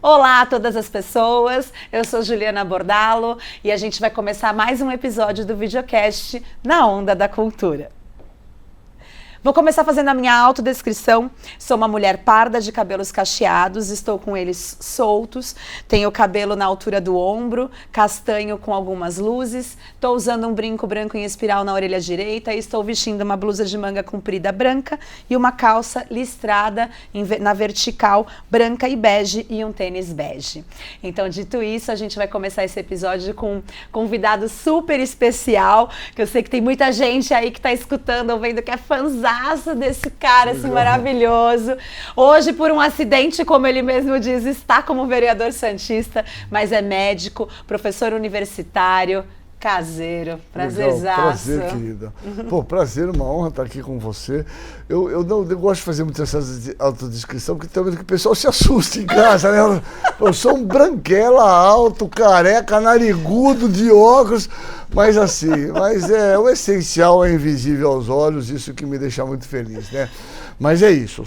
Olá a todas as pessoas, eu sou Juliana Bordalo e a gente vai começar mais um episódio do videocast Na Onda da Cultura. Vou começar fazendo a minha autodescrição. Sou uma mulher parda de cabelos cacheados, estou com eles soltos, tenho o cabelo na altura do ombro, castanho com algumas luzes, estou usando um brinco branco em espiral na orelha direita e estou vestindo uma blusa de manga comprida branca e uma calça listrada na vertical branca e bege e um tênis bege. Então, dito isso, a gente vai começar esse episódio com um convidado super especial, que eu sei que tem muita gente aí que está escutando ou vendo que é fãzão desse cara assim, maravilhoso. Hoje, por um acidente, como ele mesmo diz, está como vereador santista, mas é médico, professor universitário, caseiro. Prazerzaço. Prazer, querida. Pô, prazer, uma honra estar aqui com você. Eu gosto de fazer muito essa autodescrição, porque também que o pessoal se assusta em casa, né? Eu sou um branquela alto, careca, narigudo, de óculos, mas assim, é o essencial, é invisível aos olhos, isso que me deixa muito feliz, né? Mas é isso,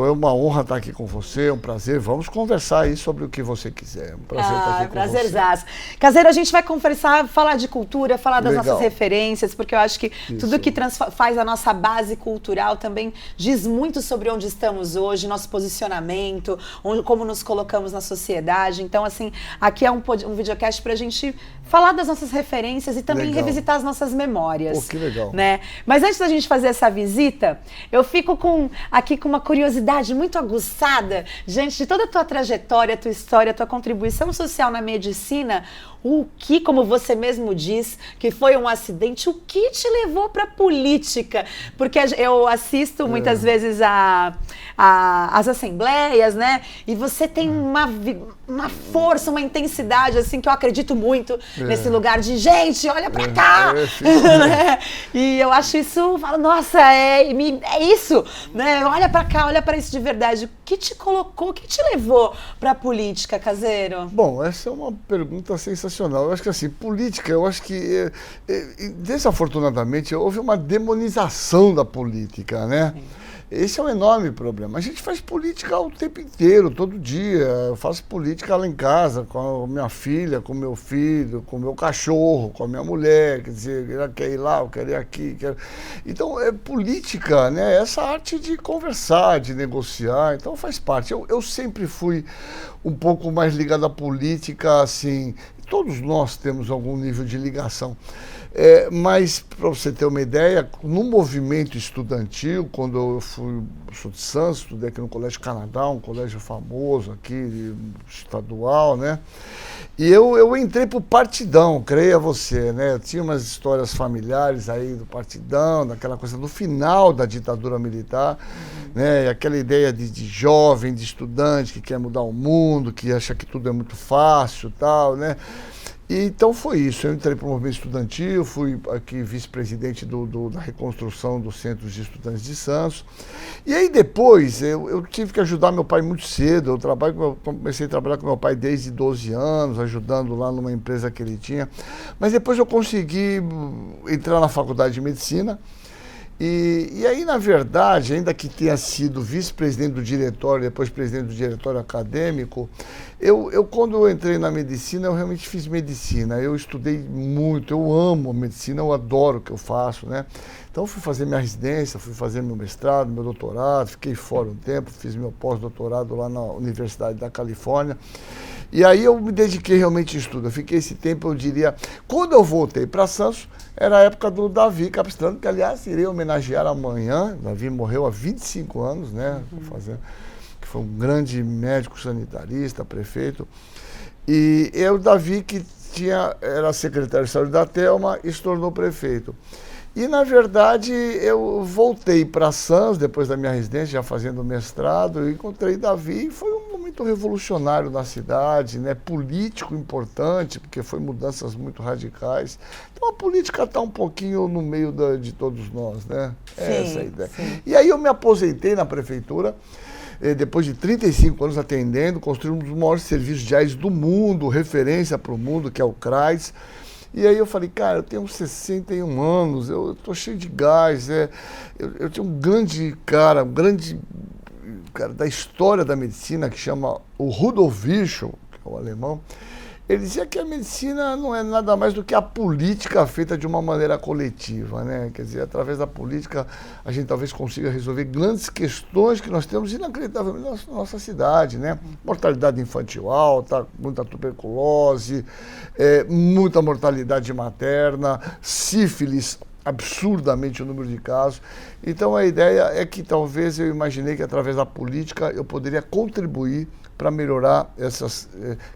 é uma honra estar aqui com você, é um prazer. Vamos conversar aí sobre o que você quiser. É um prazer estar aqui com prazerzaço. Você. Caseiro, a gente vai conversar, falar de cultura, falar das nossas referências, porque eu acho que tudo que faz a nossa base cultural também diz muito sobre onde estamos hoje, nosso posicionamento, como nos colocamos na sociedade. Então, assim, aqui é um videocast para a gente falar das nossas referências e também revisitar as nossas memórias. Pô, que legal. Né? Mas antes da gente fazer essa visita, eu fico aqui com uma curiosidade muito aguçada, diante de toda a tua trajetória, a tua história, a tua contribuição social na medicina, o que, como você mesmo diz, que foi um acidente, o que te levou para a política? Porque eu assisto muitas vezes às assembleias, né? E você tem uma força, uma intensidade, assim, que eu acredito muito nesse lugar de gente, olha para cá! E eu acho isso, falo, nossa, é isso, né? Olha para cá, olha para isso de verdade. O que te colocou, o que te levou para a política, Caseiro? Bom, essa é uma pergunta sensacional. Eu acho que assim, política, eu acho que desafortunadamente houve uma demonização da política, né? Esse é um enorme problema. A gente faz política o tempo inteiro, todo dia. Eu faço política lá em casa, com a minha filha, com o meu filho, com o meu cachorro, com a minha mulher. Quer dizer, ela quer ir lá, eu quero ir aqui. Então, é política, né? Essa arte de conversar, de negociar. Então, faz parte. Eu sempre fui um pouco mais ligado à política, assim. Todos nós temos algum nível de ligação. Mas, para você ter uma ideia, no movimento estudantil, quando eu sou de Santos, estudei aqui no Colégio Canadá, um colégio famoso aqui, estadual, né? E eu entrei pro Partidão, creia você, né? Eu tinha umas histórias familiares aí do Partidão, daquela coisa do final da ditadura militar, né? E aquela ideia de jovem, de estudante que quer mudar o mundo, que acha que tudo é muito fácil e tal, né? E então foi isso, eu entrei para o movimento estudantil, fui aqui vice-presidente da reconstrução dos centros de estudantes de Santos. E aí depois eu tive que ajudar meu pai muito cedo, comecei a trabalhar com meu pai desde 12 anos, ajudando lá numa empresa que ele tinha. Mas depois eu consegui entrar na faculdade de medicina. E aí, na verdade, ainda que tenha sido vice-presidente do diretório, depois presidente do diretório acadêmico, quando eu entrei na medicina, eu realmente fiz medicina. Eu estudei muito, eu amo a medicina, eu adoro o que eu faço, né? Então, fui fazer minha residência, fui fazer meu mestrado, meu doutorado, fiquei fora um tempo, fiz meu pós-doutorado lá na Universidade da Califórnia. E aí eu me dediquei realmente ao estudo. Eu fiquei esse tempo, eu diria, quando eu voltei para Santos, era a época do Davi Capistrano, que aliás irei homenagear amanhã. Davi morreu há 25 anos, né? Que foi um grande médico sanitarista, prefeito. E o Davi, que era secretário de saúde da Telma e se tornou prefeito. E, na verdade, eu voltei para Santos, depois da minha residência, já fazendo mestrado, e encontrei Davi, e foi um momento revolucionário na cidade, né? Político importante, porque foi mudanças muito radicais. Então, a política está um pouquinho no meio de todos nós, né? Essa é a ideia. Sim. E aí eu me aposentei na prefeitura, depois de 35 anos atendendo, construí um dos maiores serviços de AIDS do mundo, referência para o mundo, que é o CRAS. E aí eu falei, cara, eu tenho 61 anos, eu tô cheio de gás, eu tinha um grande cara, da história da medicina, que chama o Rudolf Virchow, que é o alemão. Ele dizia que a medicina não é nada mais do que a política feita de uma maneira coletiva, né? Quer dizer, através da política a gente talvez consiga resolver grandes questões que nós temos inacreditavelmente na nossa cidade, né? Mortalidade infantil alta, muita tuberculose, muita mortalidade materna, sífilis, absurdamente o número de casos. Então a ideia é que talvez eu imaginei que através da política eu poderia contribuir para melhorar essas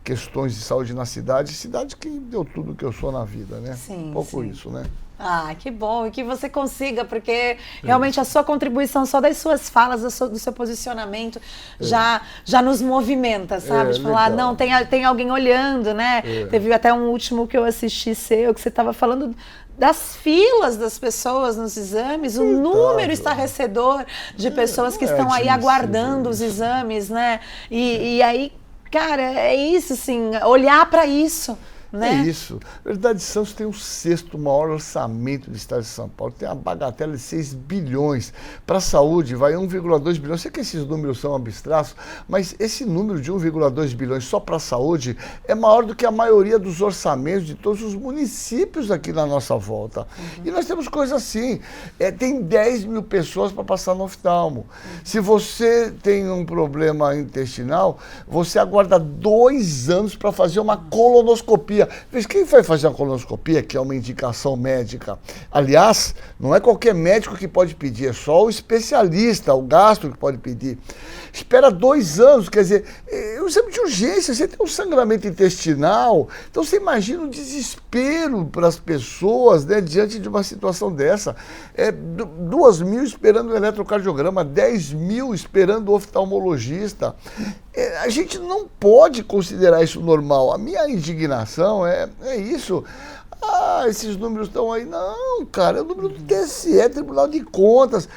questões de saúde na cidade que deu tudo que eu sou na vida, né? Sim, um pouco sim. isso, né? Ah, que bom, e que você consiga, porque realmente a sua contribuição, só das suas falas, do seu posicionamento, já nos movimenta, sabe? De falar, legal. não, tem alguém olhando, né? Teve até um último que eu assisti seu, que você estava falando das filas das pessoas nos exames, o número estarrecedor de pessoas que estão aí aguardando os exames, né? E aí, cara, é isso, assim, olhar para isso. Né? É isso. Na verdade, Santos tem o 6º maior orçamento do estado de São Paulo. Tem uma bagatela de 6 bilhões. Para a saúde, vai 1,2 bilhões. Sei que esses números são abstratos, mas esse número de 1,2 bilhões só para a saúde é maior do que a maioria dos orçamentos de todos os municípios aqui na nossa volta. E nós temos coisas assim. Tem 10 mil pessoas para passar no oftalmo. Se você tem um problema intestinal, você aguarda 2 anos para fazer uma colonoscopia. Quem vai fazer uma colonoscopia, que é uma indicação médica? Aliás, não é qualquer médico que pode pedir, é só o especialista, o gastro que pode pedir. Espera 2 anos, quer dizer, é um exame de urgência, você tem um sangramento intestinal, então você imagina o desespero para as pessoas, né, diante de uma situação dessa. 2 mil esperando o eletrocardiograma, 10 mil esperando o oftalmologista. A gente não pode considerar isso normal. A minha indignação é isso. Esses números estão aí. Não, cara, é o número do TSE, Tribunal de Contas.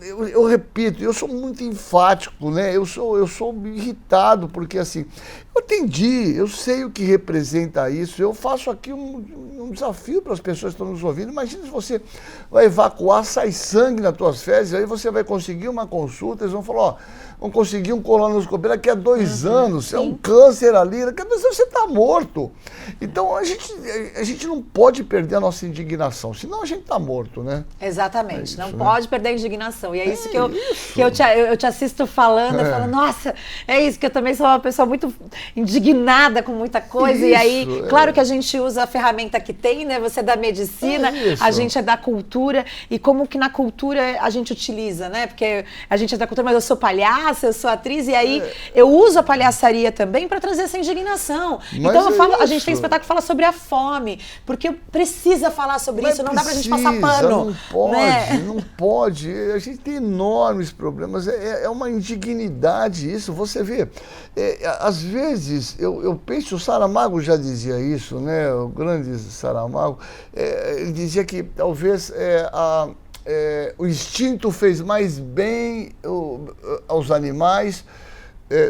Eu repito, eu sou muito enfático, né? Eu sou irritado, porque assim, eu entendi, eu sei o que representa isso, eu faço aqui um desafio para as pessoas que estão nos ouvindo. Imagina se você vai evacuar, sai sangue nas tuas fezes, aí você vai conseguir uma consulta, eles vão falar, vão conseguir um colonoscopia daqui a 2 anos, é um câncer ali, daqui a 2 anos você está morto. Então a gente não pode perder a nossa indignação, senão a gente está morto, né? Exatamente, não né? pode perder a indignação. E é isso que eu te assisto falando, eu falo, nossa, é isso, que eu também sou uma pessoa muito indignada com muita coisa. E aí, claro que a gente usa a ferramenta que tem, né? Você é da medicina, a gente é da cultura, e como que na cultura a gente utiliza, né? Porque a gente é da cultura, mas eu sou palhaça, eu sou atriz, e aí eu uso a palhaçaria também para trazer essa indignação. Mas então eu falo, a gente tem espetáculo que fala sobre a fome, porque precisa falar sobre isso, não dá pra gente passar pano. Não pode, né? não pode. A gente tem enormes problemas, é uma indignidade isso. Você vê, às vezes, eu penso, o Saramago já dizia isso, né? O grande Saramago, ele dizia que talvez o instinto fez mais bem aos animais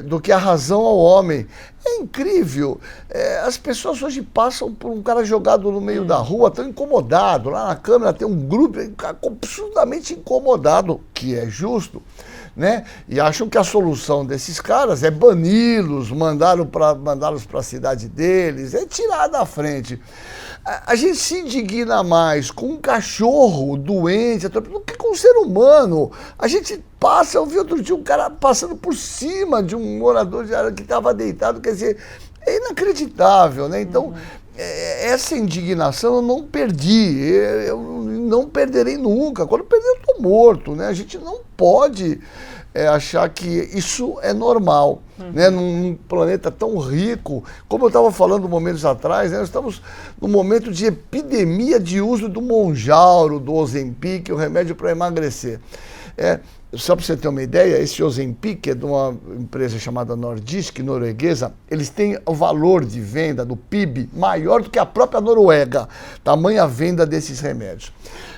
do que a razão ao homem. É incrível. As pessoas hoje passam por um cara jogado no meio da rua, estão incomodados. Lá na Câmara tem um grupo absurdamente incomodado, que é justo, né? E acham que a solução desses caras é bani-los, mandá-los para a cidade deles, é tirar da frente. A gente se indigna mais com um cachorro doente do que com um ser humano. A gente eu vi outro dia um cara passando por cima de um morador de área que estava deitado, quer dizer, é inacreditável, né? Então, essa indignação eu não perdi, eu não perderei nunca. Quando eu perder, eu estou morto, né? A gente não pode achar que isso é normal, né? Num planeta tão rico, como eu estava falando momentos atrás, né? Nós estamos num momento de epidemia de uso do Monjaro, do Ozempic, o remédio para emagrecer. Só para você ter uma ideia, esse Ozempic é de uma empresa chamada Nordisk, norueguesa. Eles têm o valor de venda do PIB maior do que a própria Noruega, tamanha venda desses remédios.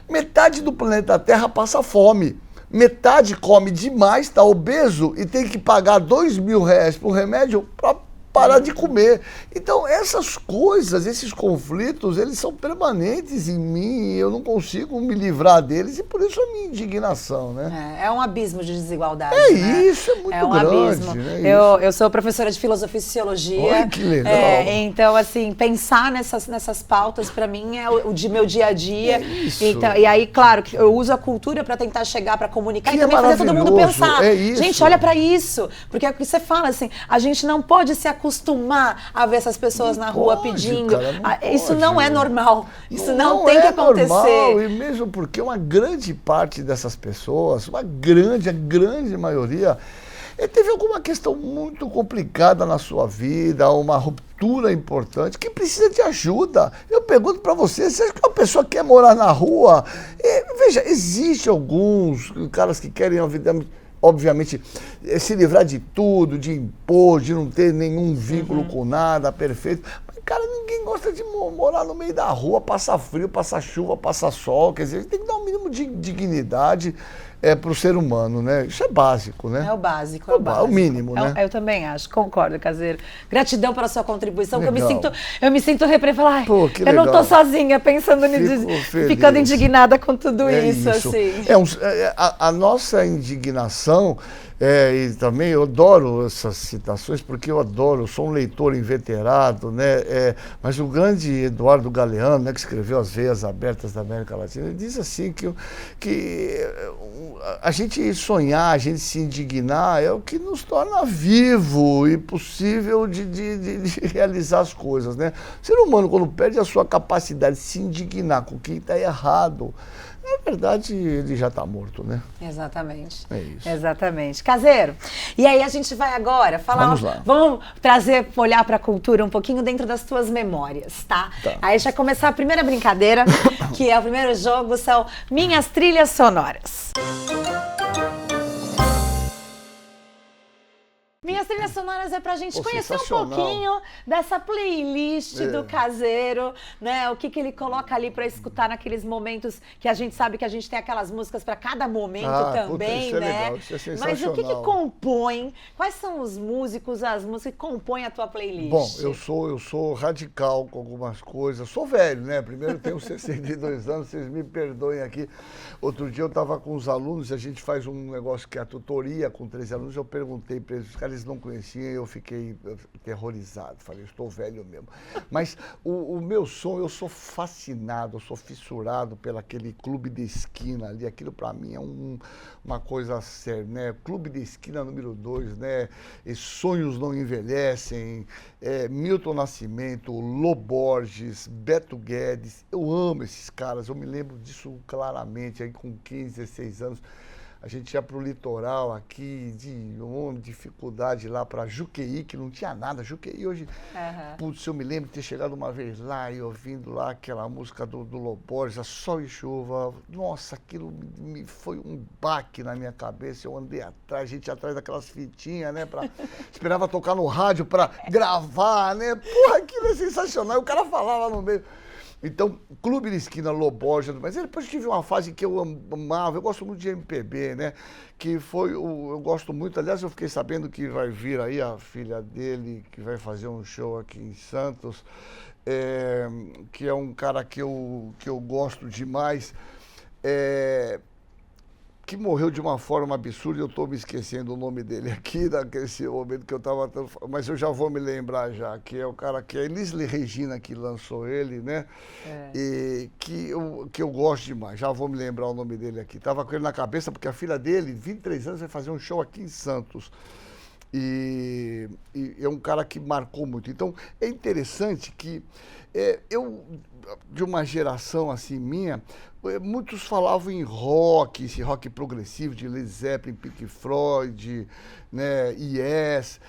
Metade do planeta Terra passa fome. Metade come demais, está obeso e tem que pagar R$2.000 por remédio para parar de comer. Então, essas coisas, esses conflitos, eles são permanentes em mim, eu não consigo me livrar deles e por isso a minha indignação, né? É um abismo de desigualdade, É né? isso, é muito grande. Abismo. Né? Eu sou professora de filosofia e sociologia. Ai, que legal. Então, assim, pensar nessas pautas, para mim, é o de meu dia a dia. É isso. Então, e aí, claro, que eu uso a cultura para tentar chegar, para comunicar Que e também fazer todo mundo pensar. É isso. Gente, olha para isso. Porque é o que você fala, assim, a gente não pode se acostumar a ver essas pessoas na rua pedindo. Isso não é normal. Isso não tem que acontecer. Normal, e mesmo porque uma grande parte dessas pessoas, a grande maioria, teve alguma questão muito complicada na sua vida, uma ruptura importante, que precisa de ajuda. Eu pergunto para você acha que uma pessoa quer morar na rua? Veja, existem alguns caras que querem, obviamente, se livrar de tudo, de impor, de não ter nenhum vínculo com nada, perfeito. Mas, cara, ninguém gosta de morar no meio da rua, passar frio, passar chuva, passar sol. Quer dizer, tem que dar um mínimo de dignidade para o ser humano, né? Isso é básico, né? É o básico, é o mínimo, né? Eu também acho, concordo, Caseiro. Gratidão pela sua contribuição, legal. que eu me sinto repreendida. Pô, que eu legal. não tô sozinha pensando nisso, ficando indignada com tudo isso, assim. A nossa indignação, e também eu adoro essas citações, porque eu sou um leitor inveterado, né? Mas o grande Eduardo Galeano, né, que escreveu As Veias Abertas da América Latina, ele diz assim que a gente sonhar, a gente se indignar é o que nos torna vivo e possível de realizar as coisas, né? O ser humano, quando perde a sua capacidade de se indignar com quem está errado, na verdade, ele já está morto, né? Exatamente. É isso. Exatamente. Caseiro, e aí a gente vai agora falar... Vamos lá. Vamos olhar para a cultura um pouquinho dentro das tuas memórias, tá? Aí a gente vai começar a primeira brincadeira, que é o primeiro jogo, são Minhas Trilhas Sonoras. Minhas trilhas sonoras é pra gente conhecer um pouquinho dessa playlist do Caseiro, né? O que ele coloca ali pra escutar naqueles momentos que a gente sabe que a gente tem aquelas músicas pra cada momento também, isso né? É legal, isso é sensacional. Mas o que compõe? Quais são os músicos, as músicas que compõem a tua playlist? Bom, eu sou radical com algumas coisas. Sou velho, né? Primeiro tenho 62 anos, vocês me perdoem aqui. Outro dia eu estava com os alunos, a gente faz um negócio que é a tutoria com 13 alunos, eu perguntei para eles, os caras não conheciam, eu fiquei aterrorizado, falei, estou velho mesmo. Mas o meu som, eu sou fascinado, eu sou fissurado pelo aquele clube de esquina ali, aquilo para mim é uma coisa séria, né? Clube de esquina número 2, né? E Sonhos Não Envelhecem, Milton Nascimento, Lô Borges, Beto Guedes, eu amo esses caras, eu me lembro disso claramente, aí com 15, 16 anos, a gente ia para o litoral aqui, de uma dificuldade lá para Juqueí, que não tinha nada. Juqueí hoje, putz, eu me lembro de ter chegado uma vez lá e ouvindo lá aquela música do Lô Borges, Sol e Chuva. Nossa, aquilo me foi um baque na minha cabeça. Eu andei atrás, a gente ia atrás daquelas fitinhas, né? Esperava tocar no rádio para gravar, né? Porra, aquilo é sensacional. E o cara falava no meio. Então, Clube de Esquina, Lô Borges, mas depois eu tive uma fase que eu amava, eu gosto muito de MPB, né? Que foi, eu gosto muito, aliás, eu fiquei sabendo que vai vir aí a filha dele, que vai fazer um show aqui em Santos, que é um cara que eu gosto demais, que morreu de uma forma absurda, eu estou me esquecendo o nome dele aqui, naquele momento que eu estava... Mas eu já vou me lembrar já, que é o cara que é a Elisle Regina que lançou ele, né? E que eu gosto demais, já vou me lembrar o nome dele aqui. Estava com ele na cabeça, porque a filha dele, 23 anos, vai fazer um show aqui em Santos. E é um cara que marcou muito. Então, é interessante que eu, de uma geração assim minha, muitos falavam em rock, esse rock progressivo de Led Zeppelin, Pink Floyd, né, Yes.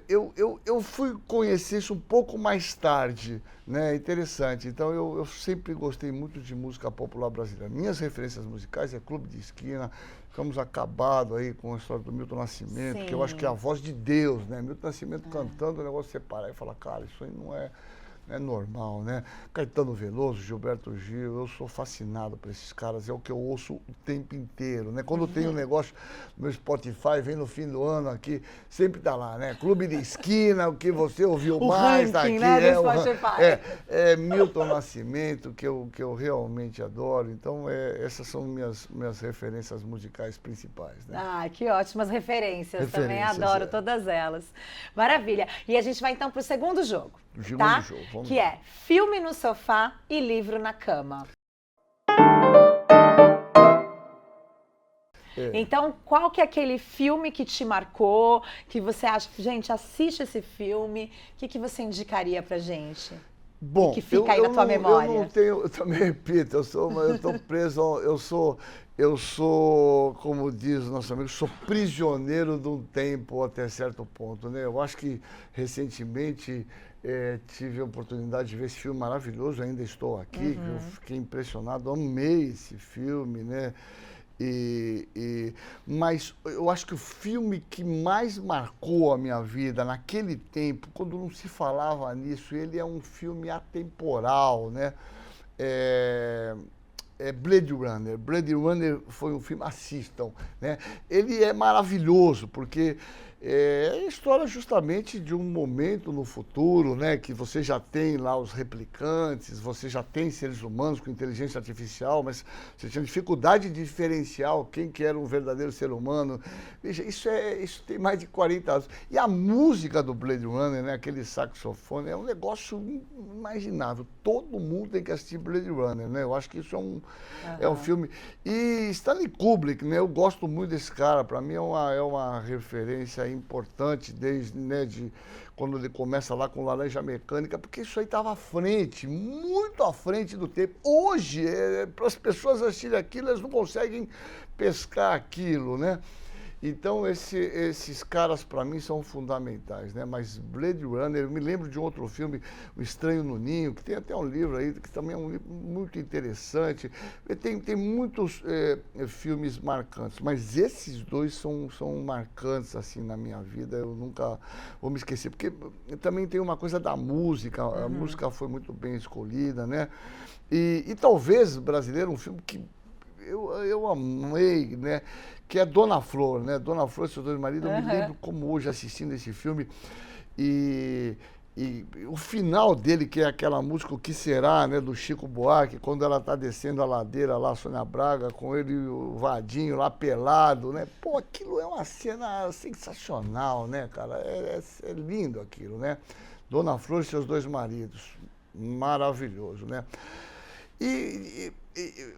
Eu fui conhecer isso um pouco mais tarde, né? Interessante. Então, eu sempre gostei muito de música popular brasileira. Minhas referências musicais é Clube de Esquina. Ficamos acabados aí com a história do Milton Nascimento, que eu acho que é a voz de Deus, né? Milton Nascimento cantando, o negócio de você parar e falar, cara, isso aí É normal, né? Caetano Veloso, Gilberto Gil, eu sou fascinado por esses caras, é o que eu ouço o tempo inteiro, né? Quando tem um negócio no Spotify, vem no fim do ano aqui, sempre tá lá, né? Clube de Esquina, o que você ouviu O mais, tá ranking, aqui. né, do O Spotify. é Milton Nascimento, que eu realmente adoro, então essas são minhas referências musicais principais, né? Ah, que ótimas referências. Também Referências, adoro todas elas. Maravilha. E a gente vai então para o segundo jogo. O segundo tá? jogo, vamos que lá. é filme no sofá e livro na cama. Então, qual que é aquele filme que te marcou, que você acha, gente, assiste esse filme, o que você indicaria pra gente? Bom, que fica aí na tua memória. Eu não tenho, eu também repito, eu estou preso, eu sou, como diz o nosso amigo, sou prisioneiro de um tempo até certo ponto, né? Eu acho que recentemente tive a oportunidade de ver esse filme maravilhoso, ainda estou aqui, eu fiquei impressionado, amei esse filme, né? Mas eu acho que o filme que mais marcou a minha vida naquele tempo, quando não se falava nisso, ele é um filme atemporal, né? Blade Runner. Blade Runner foi um filme, assistam, né? Ele é maravilhoso, porque é a história justamente de um momento no futuro, né? Que você já tem lá os replicantes, você já tem seres humanos com inteligência artificial, mas você tinha dificuldade de diferenciar quem que era um verdadeiro ser humano. Veja, isso tem mais de 40 anos. E a música do Blade Runner, né? Aquele saxofone, é um negócio inimaginável. Todo mundo tem que assistir Blade Runner, né? Eu acho que isso é um filme. E Stanley Kubrick, né? Eu gosto muito desse cara. Para mim é uma referência importante desde, né, de quando ele começa lá com Laranja Mecânica, porque isso aí estava à frente, muito à frente do tempo. Hoje, para as pessoas assistirem aquilo, elas não conseguem pescar aquilo, né? Então, esses caras, para mim, são fundamentais, né? Mas Blade Runner, eu me lembro de um outro filme, O Estranho no Ninho, que tem até um livro aí, que também é um livro muito interessante. Tem muitos filmes marcantes, mas esses dois são marcantes, assim, na minha vida. Eu nunca vou me esquecer, porque também tem uma coisa da música, a música foi muito bem escolhida, né? E talvez, brasileiro, um filme que eu amei, né? Que é Dona Flor, né? Dona Flor e seus dois maridos. Eu me lembro como hoje assistindo esse filme e o final dele, que é aquela música O Que Será, né? Do Chico Buarque, quando ela tá descendo a ladeira lá, Sônia Braga, com ele e o Vadinho lá pelado, né? Pô, aquilo é uma cena sensacional, né, cara? É lindo aquilo, né? Dona Flor e seus dois maridos. Maravilhoso, né?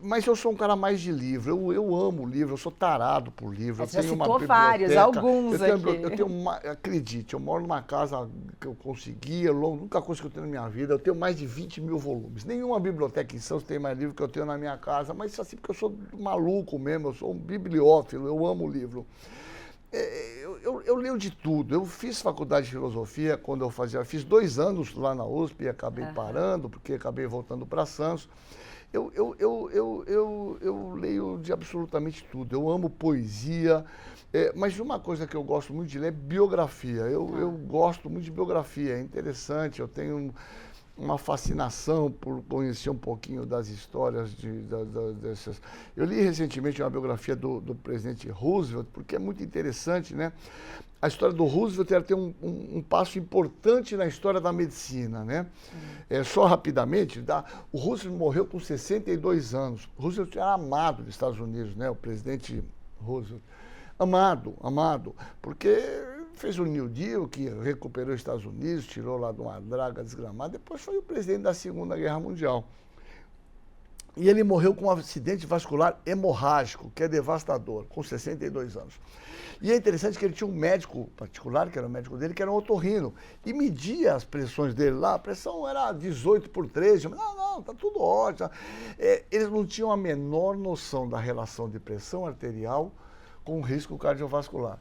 Mas eu sou um cara mais de livro, eu amo livro, eu sou tarado por livro. Você já citou vários, alguns aqui. Acredite, eu moro numa casa que eu consegui, a única coisa que eu tenho na minha vida, eu tenho mais de 20 mil volumes. Nenhuma biblioteca em Santos tem mais livro que eu tenho na minha casa, mas isso assim porque eu sou maluco mesmo, eu sou um bibliófilo, eu amo livro. Eu leio de tudo. Eu fiz faculdade de filosofia quando fiz 2 anos lá na USP e acabei parando, porque acabei voltando para Santos. Eu leio de absolutamente tudo. Eu amo poesia, mas uma coisa que eu gosto muito de ler é biografia. Eu gosto muito de biografia, é interessante. Eu tenho uma fascinação por conhecer um pouquinho das histórias dessas. Eu li recentemente uma biografia do presidente Roosevelt, porque é muito interessante, né? A história do Roosevelt ela tem um passo importante na história da medicina, né? Só rapidamente, o Roosevelt morreu com 62 anos. O Roosevelt era amado nos Estados Unidos, né? O presidente Roosevelt. Amado, porque fez o New Deal, que recuperou os Estados Unidos, tirou lá de uma draga desgramada, depois foi o presidente da Segunda Guerra Mundial. E ele morreu com um acidente vascular hemorrágico, que é devastador, com 62 anos. E é interessante que ele tinha um médico particular, que era o médico dele, que era um otorrino, e media as pressões dele lá, a pressão era 18/13, não, tá tudo ótimo. Eles não tinham a menor noção da relação de pressão arterial com o risco cardiovascular.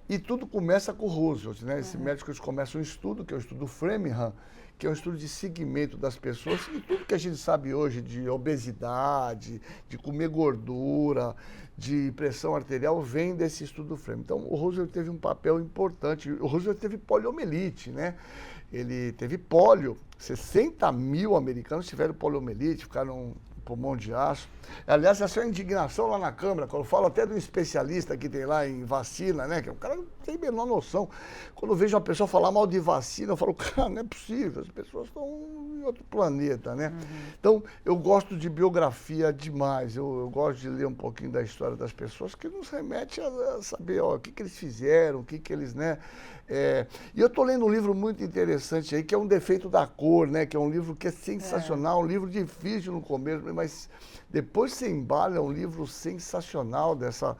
E tudo começa com o Roosevelt, né? Esse médico, eles começam um estudo, que é o estudo Framingham, que é um estudo de segmento das pessoas, e tudo que a gente sabe hoje de obesidade, de comer gordura, de pressão arterial, vem desse estudo do Framingham. Então, o Roosevelt teve um papel importante. O Roosevelt teve poliomielite, né? Ele teve pólio. 60 mil americanos tiveram poliomielite, ficaram pulmão de aço. Aliás, essa é a indignação lá na Câmara, quando eu falo até de um especialista que tem lá em vacina, né? Que o cara não tem a menor noção. Quando eu vejo uma pessoa falar mal de vacina, eu falo, cara, não é possível, as pessoas estão em outro planeta, né? Então, eu gosto de biografia demais, eu gosto de ler um pouquinho da história das pessoas, que nos remete a saber, ó, o que eles fizeram, o que eles, né? E eu estou lendo um livro muito interessante aí, que é Um Defeito da Cor, né? Que é um livro que é sensacional, um livro difícil no começo, mas depois você embala, é um livro sensacional dessa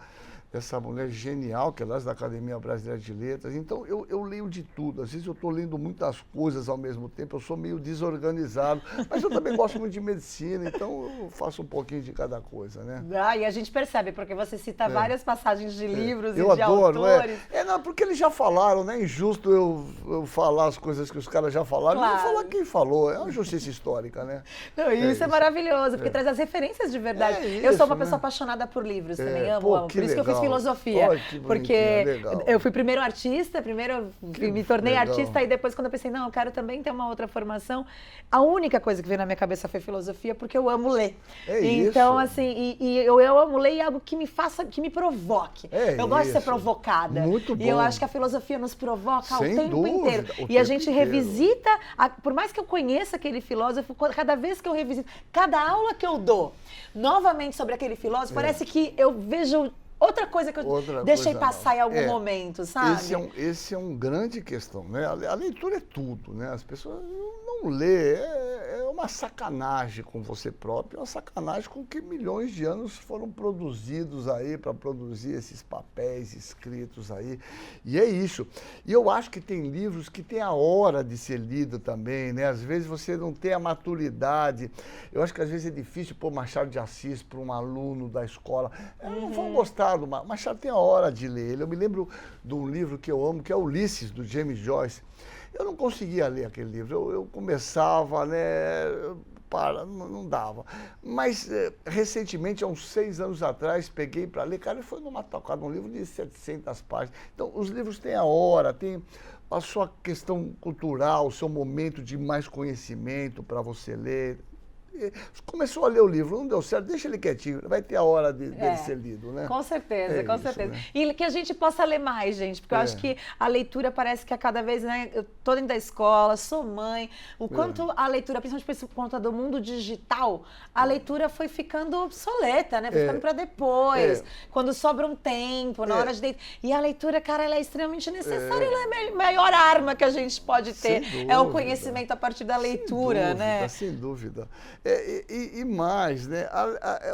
mulher genial, que é lá da Academia Brasileira de Letras. Então, eu leio de tudo. Às vezes eu estou lendo muitas coisas ao mesmo tempo, eu sou meio desorganizado, mas eu também gosto muito de medicina, então eu faço um pouquinho de cada coisa, né? E a gente percebe, porque você cita várias passagens de livros eu e de adoro, autores. Não, porque eles já falaram, né? É injusto eu falar as coisas que os caras já falaram, Claro. não falar quem falou, é uma justiça histórica, né? Não, isso é maravilhoso, porque traz as referências de verdade. Eu sou uma pessoa apaixonada por livros, também amo. Por isso que eu fiz filosofia. Porque eu fui primeiro artista, me tornei artista, e depois quando eu pensei, não, eu quero também ter uma outra formação, a única coisa que veio na minha cabeça foi filosofia, porque eu amo ler. Então, assim, eu amo ler e algo que me faça, que me provoque. Eu gosto de ser provocada. Muito bom. E eu acho que a filosofia nos provoca Sem o tempo dúvida, inteiro. o E a tempo gente inteiro. revisita, por mais que eu conheça aquele filósofo, cada vez que eu revisito, cada aula que eu dou novamente sobre aquele filósofo, parece que eu vejo outra coisa que eu deixei passar em algum momento, sabe? Esse é um grande questão, né? A leitura é tudo, né? As pessoas não lê, é uma sacanagem com você próprio, é uma sacanagem com que milhões de anos foram produzidos aí para produzir esses papéis escritos aí. E é isso. E eu acho que tem livros que tem a hora de ser lido também, né? Às vezes você não tem a maturidade. Eu acho que às vezes é difícil pôr Machado de Assis para um aluno da escola. Não vão gostar do Machado, tem a hora de ler ele. Eu me lembro de um livro que eu amo, que é Ulisses, do James Joyce. Eu não conseguia ler aquele livro. Eu começava, né? Não dava. Mas, recentemente, há uns 6 anos atrás, peguei para ler. Cara, foi numa tocada, um livro de 700 páginas. Então, os livros têm a hora, tem a sua questão cultural, o seu momento de mais conhecimento para você ler. Começou a ler o livro, não deu certo, deixa ele quietinho, vai ter a hora dele ser lido, né? Com certeza, com certeza. Né? E que a gente possa ler mais, gente, porque eu acho que a leitura parece que a cada vez, né, eu tô dentro da escola, sou mãe, o quanto a leitura, principalmente por conta do mundo digital, a leitura foi ficando obsoleta, né? Foi ficando para depois, quando sobra um tempo, na hora de deitar. E a leitura, cara, ela é extremamente necessária, ela é a maior arma que a gente pode ter, é o conhecimento a partir da leitura, né? Sem dúvida. E mais, né?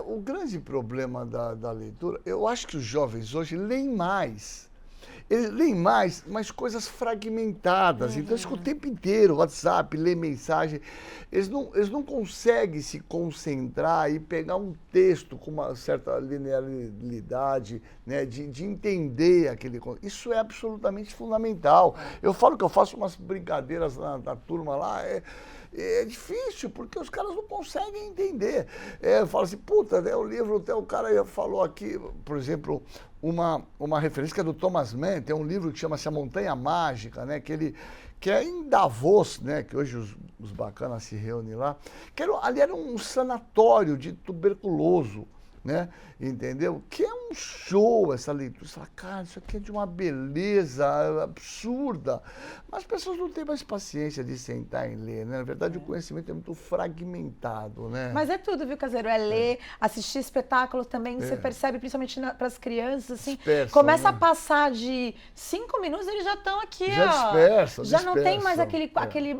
O grande problema da leitura, eu acho que os jovens hoje leem mais. Eles leem mais, mas coisas fragmentadas. Então, eles ficam o tempo inteiro, WhatsApp, lê mensagem. Eles não conseguem se concentrar e pegar um texto com uma certa linearidade, né, de entender aquele... Isso é absolutamente fundamental. Eu falo que eu faço umas brincadeiras na turma lá, é difícil, porque os caras não conseguem entender. Eu falo assim, puta, né, o livro, até o cara falou aqui, por exemplo, uma referência que é do Thomas Mann, tem um livro que chama-se A Montanha Mágica, né, que é em Davos, né, que hoje os bacanas se reúnem lá, ali era um sanatório de tuberculoso, né? Entendeu? Que é um show essa leitura. Você fala, cara, isso aqui é de uma beleza absurda. Mas as pessoas não têm mais paciência de sentar e ler, né? Na verdade, o conhecimento é muito fragmentado, né? Mas é tudo, viu, Caseiro? É ler, assistir espetáculos também, você percebe, principalmente para as crianças, assim, começa a passar de 5 minutos, eles já estão aqui, já não tem mais aquele...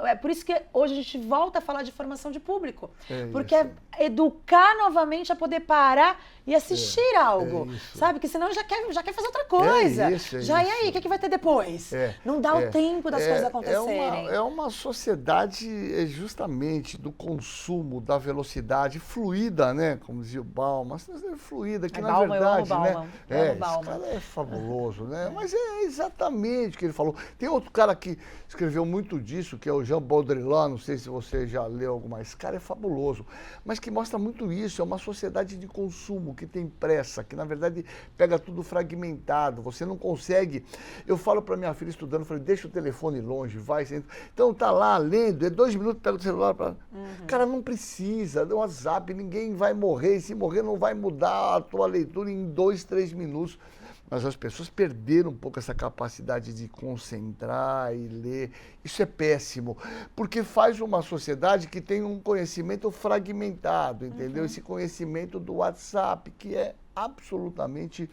É por isso que hoje a gente volta a falar de formação de público. Porque é educar novamente a poder parar e assistir algo, isso. sabe? Que senão já quer fazer outra coisa. É E aí, o que vai ter depois? Não dá o tempo das coisas acontecerem. É uma sociedade justamente do consumo, da velocidade fluida, né? Como dizia o Bauman, fluida, que na verdade, né? Esse cara é fabuloso, né? Mas é exatamente o que ele falou. Tem outro cara que escreveu muito disso, que é o Jean Baudrillard, não sei se você já leu alguma, esse cara é fabuloso, mas que mostra muito isso, é uma sociedade de consumo, que tem pressa, que na verdade pega tudo fragmentado, você não consegue. Eu falo para minha filha estudando, falei, deixa o telefone longe, vai, então tá lá lendo, 2 minutos, pega o celular, cara, não precisa, dá um WhatsApp, ninguém vai morrer, e se morrer não vai mudar a tua leitura em 2, 3 minutos. Mas as pessoas perderam um pouco essa capacidade de concentrar e ler. Isso é péssimo, porque faz uma sociedade que tem um conhecimento fragmentado, entendeu? Esse conhecimento do WhatsApp, que é absolutamente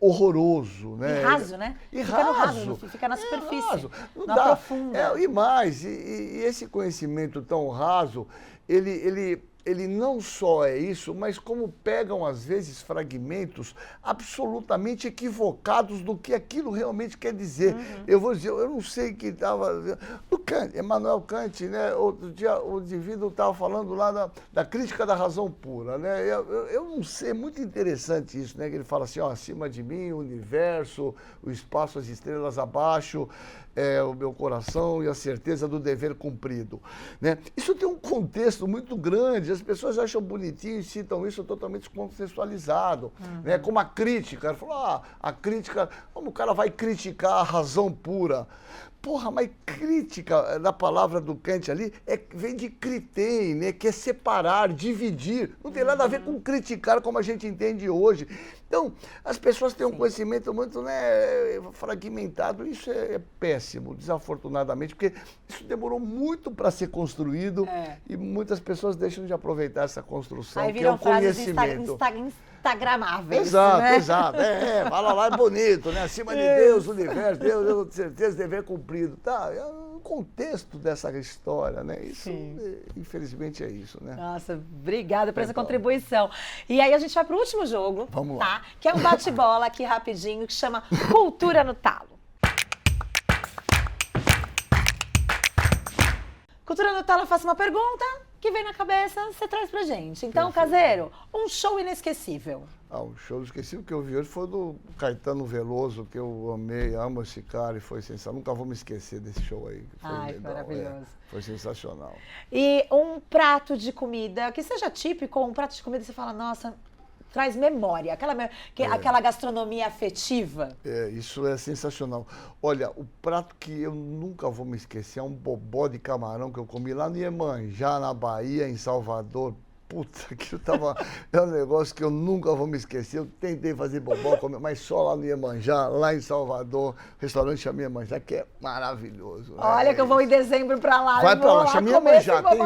horroroso, né? E raso, né? E fica raso. No raso, fica na superfície, raso. Não não dá. aprofunda. E mais, e esse conhecimento tão raso, ele não só é isso, mas como pegam, às vezes, fragmentos absolutamente equivocados do que aquilo realmente quer dizer. Eu vou dizer, eu não sei que estava... O Kant, Emmanuel Kant, né? Outro dia o indivíduo estava falando lá da crítica da razão pura, né? Eu não sei, é muito interessante isso, né? Que ele fala assim, ó, acima de mim, o universo, o espaço, as estrelas abaixo, o meu coração e a certeza do dever cumprido, né? Isso tem um contexto muito grande, as pessoas acham bonitinho e citam isso totalmente descontextualizado, né? Como a crítica, ele falou, a crítica, como o cara vai criticar a razão pura? Porra, mas crítica, na palavra do Kant ali, vem de critein, né? Que é separar, dividir. Não tem nada a ver com criticar como a gente entende hoje. Então, as pessoas têm um conhecimento muito, né, fragmentado. Isso é péssimo, desafortunadamente, porque isso demorou muito para ser construído e muitas pessoas deixam de aproveitar essa construção, aí que é o conhecimento. Instagramáveis. Exato, né? exato. Fala lá, é bonito, né? Acima de Deus, universo, Deus, certeza, dever cumprido. Tá, é o contexto dessa história, né? Isso, infelizmente, é isso, né? Nossa, obrigada por essa contribuição. E aí a gente vai para o último jogo, vamos lá. Que é um bate-bola aqui rapidinho, que chama Cultura no Talo. Cultura no Talo, eu faço uma pergunta, que vem na cabeça, você traz pra gente. Então, Caseiro, um show inesquecível. O show inesquecível que eu vi hoje foi do Caetano Veloso, que eu amei, amo esse cara e foi sensacional. Nunca vou me esquecer desse show aí. Foi legal, maravilhoso. Foi sensacional. E um prato de comida, que seja típico, um prato de comida que você fala, nossa, traz memória, aquela gastronomia afetiva. Isso é sensacional. Olha, o prato que eu nunca vou me esquecer é um bobó de camarão que eu comi lá no Iemanjá, na Bahia, em Salvador. Puta, aquilo é um negócio que eu nunca vou me esquecer. Eu tentei fazer bobó, mas só lá no Iemanjá, lá em Salvador, restaurante chama Iemanjá, que é maravilhoso. Olha que eu vou em dezembro pra lá. Vai pra lá, chama Iemanjá, tem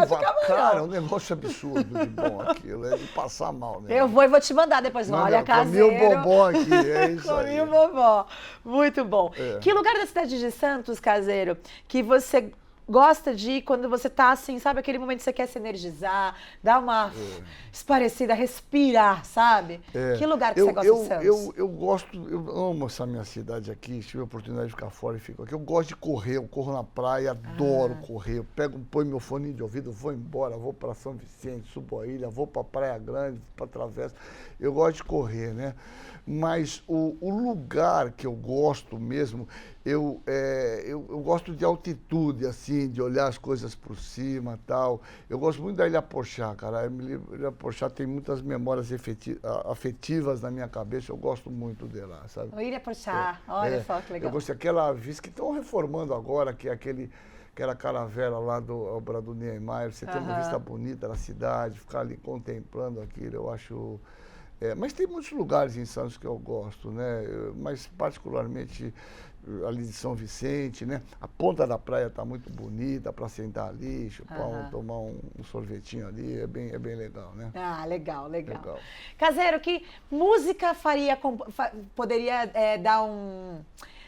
cara, é um negócio absurdo de bom aquilo, é de passar mal, né? Eu vou e vou te mandar depois. Olha, Caseiro. Comi o bobó aqui, é isso aí. Comi o bobó, muito bom. Que lugar da cidade de Santos, Caseiro, que você gosta de ir quando você tá assim, sabe? Aquele momento que você quer se energizar, dar uma esparecida, respirar, sabe? Que lugar que você gosta de Santos? Eu amo essa minha cidade aqui, tive a oportunidade de ficar fora e fico aqui. Eu gosto de correr, eu corro na praia, adoro correr. Eu ponho meu fone de ouvido, vou embora, vou para São Vicente, subo a ilha, vou para Praia Grande, para Travessa. Eu gosto de correr, né? Mas o lugar que eu gosto mesmo, eu gosto de altitude, assim, de olhar as coisas por cima e tal. Eu gosto muito da Ilha Porchá, cara. A Ilha Porchá tem muitas memórias afetivas na minha cabeça, eu gosto muito dela, sabe? Ilha Porchá, olha só que legal. Eu gosto daquela vista que estão reformando agora, que é aquela caravela lá do Obrador Niemeyer, você tem uma vista bonita da cidade, ficar ali contemplando aquilo, eu acho... mas tem muitos lugares em Santos que eu gosto, né? Mas particularmente ali de São Vicente, né? A ponta da praia está muito bonita para sentar ali, chupar tomar um sorvetinho ali, é bem legal, né? Legal. Caseiro, que música poderia dar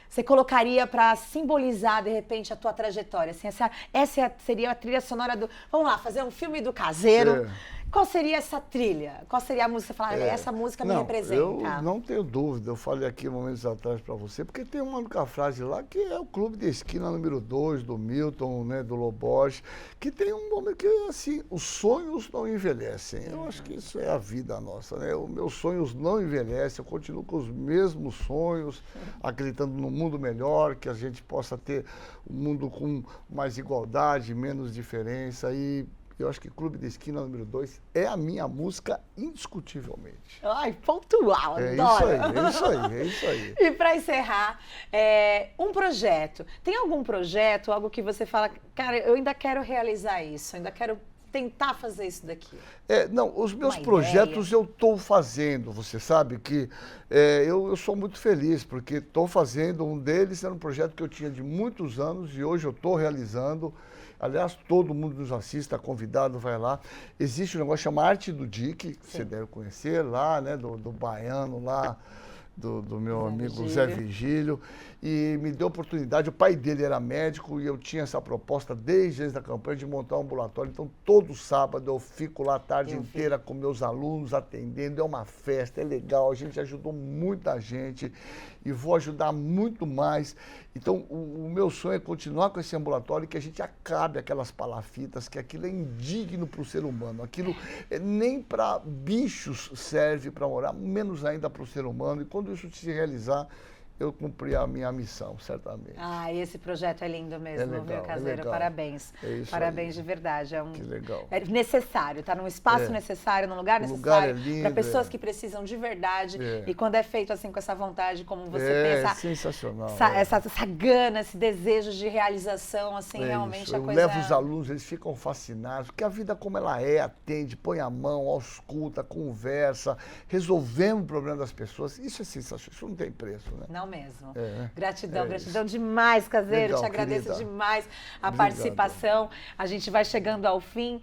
você colocaria para simbolizar, de repente, a tua trajetória? Assim, essa seria a trilha sonora do... Vamos lá, fazer um filme do Caseiro. Qual seria essa trilha? Qual seria a música? Você fala, essa música me representa. Eu não tenho dúvida, eu falei aqui momentos atrás para você, porque tem uma única frase lá que é o Clube de Esquina número 2, do Milton, né, do Loborges, que tem um momento que, assim, os sonhos não envelhecem. Eu acho que isso é a vida nossa, né? Os meus sonhos não envelhecem, eu continuo com os mesmos sonhos, acreditando num mundo melhor, que a gente possa ter um mundo com mais igualdade, menos diferença, e eu acho que Clube de Esquina número 2 é a minha música indiscutivelmente. Ai, pontual, É adoro. é isso aí. E para encerrar, um projeto. Tem algum projeto, algo que você fala, cara, eu ainda quero realizar isso, ainda quero tentar fazer isso daqui? Não, os meus Uma projetos ideia. eu estou fazendo, você sabe que eu sou muito feliz, porque estou fazendo, um deles era um projeto que eu tinha de muitos anos e hoje eu estou realizando. Aliás, todo mundo nos assiste, está convidado, vai lá. Existe um negócio chamado Arte do Dique, que você deve conhecer lá, né, do baiano lá, do meu amigo Zé Vigílio, e me deu a oportunidade, o pai dele era médico e eu tinha essa proposta desde antes da campanha de montar um ambulatório, então todo sábado eu fico lá a tarde inteira com meus alunos atendendo, é uma festa, é legal, a gente ajudou muita gente e vou ajudar muito mais, então o meu sonho é continuar com esse ambulatório e que a gente acabe aquelas palafitas, que aquilo é indigno para o ser humano, aquilo nem para bichos serve para morar, menos ainda para o ser humano, e quando isso se realizar, eu cumpri a minha missão, certamente. Ah, e esse projeto é lindo mesmo, legal, viu, Caseiro? legal. Parabéns. É isso Parabéns aí. de verdade. Que legal. É necessário, tá num espaço necessário, num lugar necessário, para pessoas que precisam de verdade. E quando é feito assim com essa vontade, como você pensa. É sensacional. Essa gana, esse desejo de realização, assim, realmente isso. a Eu coisa. levo os alunos, eles ficam fascinados, porque a vida como ela é, atende, põe a mão, ausculta, conversa, resolvendo o problema das pessoas. Isso é sensacional, isso não tem preço, né? Não mesmo. Gratidão demais, Caseiro. Legal, te agradeço querida. demais a Obrigado. participação. A gente vai chegando ao fim.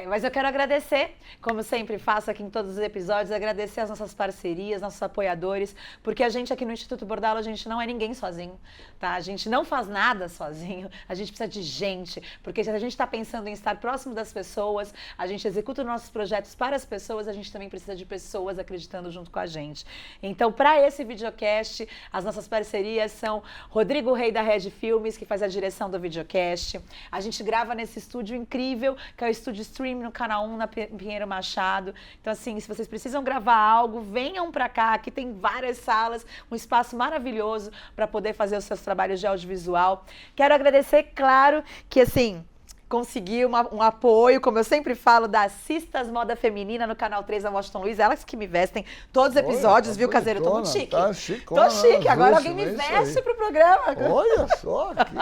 Mas eu quero agradecer, como sempre faço aqui em todos os episódios, agradecer as nossas parcerias, nossos apoiadores, porque a gente aqui no Instituto Bordalo, a gente não é ninguém sozinho, tá? A gente não faz nada sozinho, a gente precisa de gente, porque se a gente está pensando em estar próximo das pessoas, a gente executa os nossos projetos para as pessoas, a gente também precisa de pessoas acreditando junto com a gente. Então, para esse videocast, as nossas parcerias são Rodrigo Rei da Red Filmes, que faz a direção do videocast. A gente grava nesse estúdio incrível, que é o Estúdio Stream no Canal 1, na Pinheiro Machado. Então, assim, se vocês precisam gravar algo, venham pra cá. Aqui tem várias salas, um espaço maravilhoso para poder fazer os seus trabalhos de audiovisual. Quero agradecer, claro, que assim, consegui um apoio, como eu sempre falo, da Cistas Moda Feminina no Canal 3 da Washington Luiz. Elas que me vestem todos os episódios, viu, Caseiro? Eu tô muito chique. Tá chicona, tô chique. Agora alguém me justo, veste pro programa. Olha só aqui.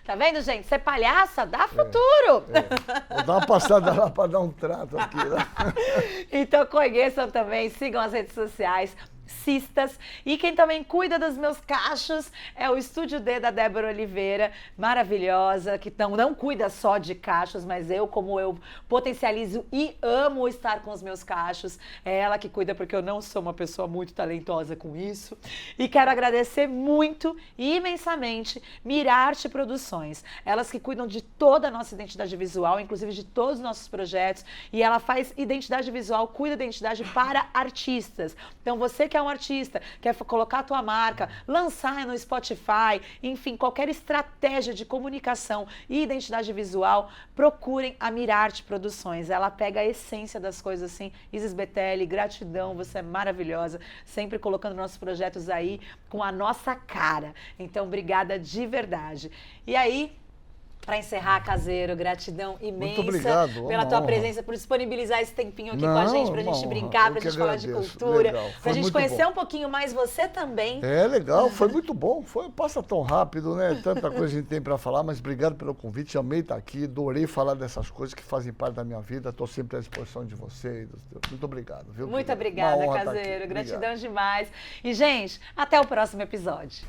Tá vendo, gente? Ser palhaça dá futuro. Vou dar uma passada lá para dar um trato aqui. Né? Então conheçam também, sigam as redes sociais. Cistas. E quem também cuida dos meus cachos é o Estúdio D da Débora Oliveira, maravilhosa, que não cuida só de cachos, mas como eu potencializo e amo estar com os meus cachos, é ela que cuida, porque eu não sou uma pessoa muito talentosa com isso. E quero agradecer muito e imensamente Mirarte Produções, elas que cuidam de toda a nossa identidade visual, inclusive de todos os nossos projetos, e ela faz identidade visual, cuida da identidade para artistas. Então você que é um artista, quer colocar a tua marca, lançar no Spotify, enfim, qualquer estratégia de comunicação e identidade visual, procurem a Mirarte Produções. Ela pega a essência das coisas assim. Isis Betelli, gratidão, você é maravilhosa, sempre colocando nossos projetos aí com a nossa cara. Então, obrigada de verdade. E aí, para encerrar, Caseiro, gratidão imensa. Muito obrigado, pela tua presença, por disponibilizar esse tempinho aqui com a gente, pra gente brincar, pra gente falar de cultura, pra gente conhecer um pouquinho mais você também. É legal, foi muito bom, passa tão rápido, né? Tanta coisa a gente tem para falar, mas obrigado pelo convite, amei estar aqui, adorei falar dessas coisas que fazem parte da minha vida, estou sempre à disposição de vocês. Muito obrigado, viu? Muito obrigada, Caseiro, gratidão demais. E, gente, até o próximo episódio.